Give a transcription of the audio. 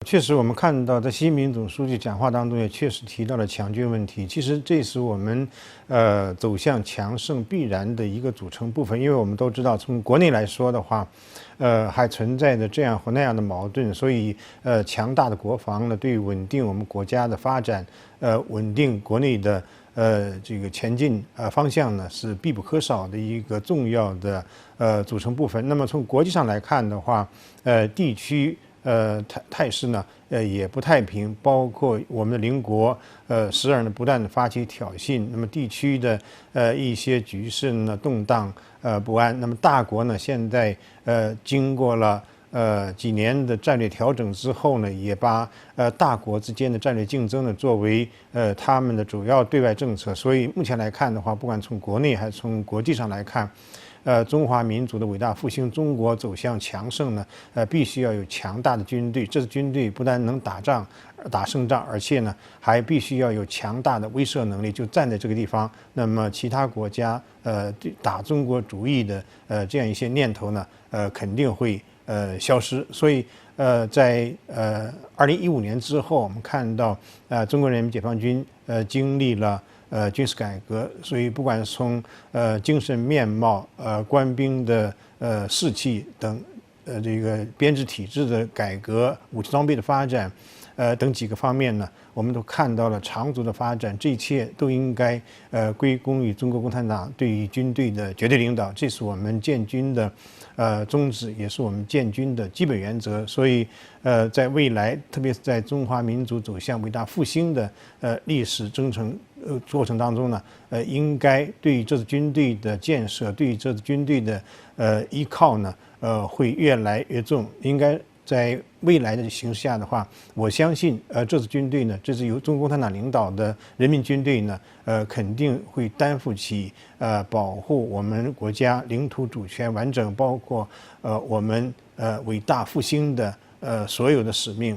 确实，我们看到在习近平总书记讲话当中也确实提到了强军问题。其实这是我们走向强盛必然的一个组成部分，因为我们都知道，从国内来说的话，还存在着这样或那样的矛盾，所以强大的国防呢，对于稳定我们国家的发展，稳定国内的这个前进方向呢，是必不可少的一个重要的组成部分。那么从国际上来看的话，地区态势呢，也不太平，包括我们的邻国，时而呢不断的发起挑衅，那么地区的一些局势呢动荡不安，那么大国呢现在经过了几年的战略调整之后呢，也把大国之间的战略竞争呢作为他们的主要对外政策，所以目前来看的话，不管从国内还是从国际上来看。中华民族的伟大复兴，中国走向强盛呢，必须要有强大的军队。这支军队不但能打仗、打胜仗，而且呢，还必须要有强大的威慑能力。就站在这个地方，那么其他国家打中国主义的这样一些念头呢，肯定会消失。所以在2015年之后，我们看到中国人民解放军经历了。军事改革，所以不管是从精神面貌、官兵的士气等，这个编制体制的改革、武器装备的发展，等几个方面呢，我们都看到了长足的发展。这一切都应该归功于中国共产党对于军队的绝对领导，这是我们建军的宗旨，也是我们建军的基本原则。所以在未来，特别是在中华民族走向伟大复兴的历史征程。过程当中呢，应该对于这支军队的建设，对于这支军队的依靠呢，会越来越重。应该在未来的形势下的话，我相信，这支军队呢，这支由中国共产党领导的人民军队呢，肯定会担负起保护我们国家领土主权完整，包括我们伟大复兴的所有的使命。